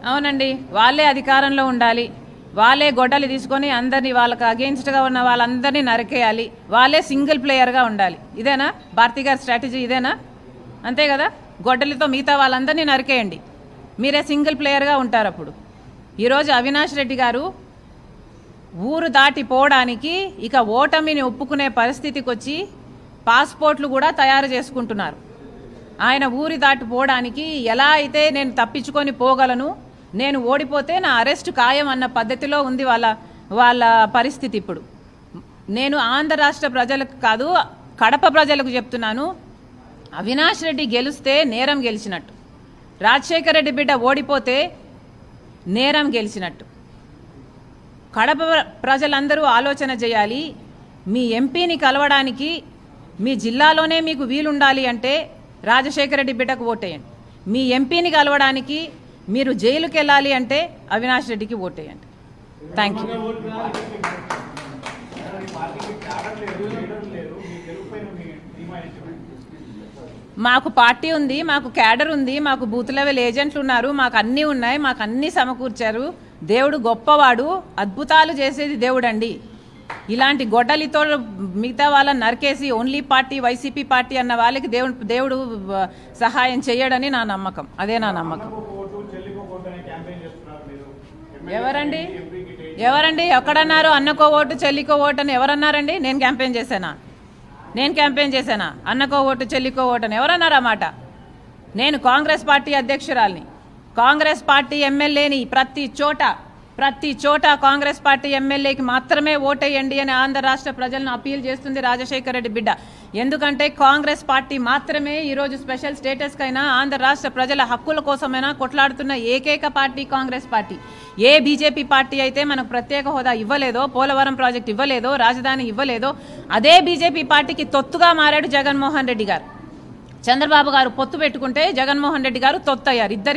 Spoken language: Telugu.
అవునండి, వాళ్ళే అధికారంలో ఉండాలి, వాళ్ళే గొడ్డలి తీసుకొని అందరినీ వాళ్ళకి అగెయిన్స్ట్గా ఉన్న వాళ్ళందరినీ నరికేయాలి, వాళ్ళే సింగిల్ ప్లేయర్గా ఉండాలి. ఇదేనా భారతి గారి స్ట్రాటజీ? ఇదేనా? అంతే కదా, గొడ్డలితో మిగతా వాళ్ళందరినీ నరికేయండి, మీరే సింగిల్ ప్లేయర్గా ఉంటారు. అప్పుడు ఈరోజు అవినాష్ రెడ్డి గారు ఊరు దాటిపోవడానికి ఇక ఓటమిని ఒప్పుకునే పరిస్థితికి వచ్చి పాస్పోర్ట్లు కూడా తయారు చేసుకుంటున్నారు. ఆయన ఊరి దాటిపోవడానికి ఎలా అయితే నేను తప్పించుకొని పోగలను, నేను ఓడిపోతే నా అరెస్ట్ ఖాయం అన్న పద్ధతిలో ఉంది వాళ్ళ పరిస్థితి. ఇప్పుడు నేను ఆంధ్ర రాష్ట్ర ప్రజలకు కాదు, కడప ప్రజలకు చెప్తున్నాను, అవినాష్ రెడ్డి గెలిస్తే నేరం గెలిచినట్టు, రాజశేఖర రెడ్డి బిడ్డ ఓడిపోతే నేరం గెలిచినట్టు. కడప ప్రజలందరూ ఆలోచన చేయాలి. మీ ఎంపీని కలవడానికి మీ జిల్లాలోనే మీకు వీలుండాలి అంటే రాజశేఖర రెడ్డి బిడ్డకు ఓటేయండి. మీ ఎంపీని కలవడానికి మీరు జైలుకి వెళ్ళాలి అంటే అవినాష్ రెడ్డికి ఓటేయండి. Thank you. మాకు పార్టీ ఉంది, మాకు క్యాడర్ ఉంది, మాకు బూత్ లెవెల్ ఏజెంట్లు ఉన్నారు, మాకు అన్నీ ఉన్నాయి, మాకు అన్నీ సమకూర్చారు. దేవుడు గొప్పవాడు, అద్భుతాలు చేసేది దేవుడు అండి. ఇలాంటి గొడ్డలితో మిగతా వాళ్ళని నరికేసి ఓన్లీ పార్టీ వైసీపీ పార్టీ అన్న వాళ్ళకి దేవుడు సహాయం చేయడని నా నమ్మకం. అదే నా నమ్మకం. ఎవరండి ఎక్కడన్నారు అన్నకో ఓటు చెల్లికో ఓటు అని ఎవరన్నారండి? నేను క్యాంపెయిన్ చేశానా? అన్నకో ఓటు చెల్లికో ఓటు అని ఎవరన్నారు? ఆ మాట. నేను కాంగ్రెస్ పార్టీ అధ్యక్షురాలిని, కాంగ్రెస్ పార్టీ ఎమ్మెల్యేని. ప్రతి చోట కాంగ్రెస్ పార్టీ ఎమ్మెల్యేకి మాత్రమే ఓటేయండి అని ఆంధ్ర రాష్ట్ర ప్రజలను అప్పీల్ చేస్తుంది రాజశేఖర రెడ్డి బిడ్డ. ఎందుకంటే కాంగ్రెస్ పార్టీ మాత్రమే ఈరోజు స్పెషల్ స్టేటస్కైనా ఆంధ్ర రాష్ట్ర ప్రజల హక్కుల కోసమైనా కొట్లాడుతున్న ఏకైక పార్టీ కాంగ్రెస్ పార్టీ. ఏ బీజేపీ పార్టీ అయితే మనకు ప్రత్యేక హోదా ఇవ్వలేదో, పోలవరం ప్రాజెక్ట్ ఇవ్వలేదో, రాజధాని ఇవ్వలేదో, అదే బీజేపీ పార్టీకి తొత్తుగా మారాడు జగన్మోహన్ రెడ్డి గారు. చంద్రబాబు గారు పొత్తు పెట్టుకుంటే జగన్మోహన్ రెడ్డి గారు తొత్తయ్యారు. ఇద్దరికి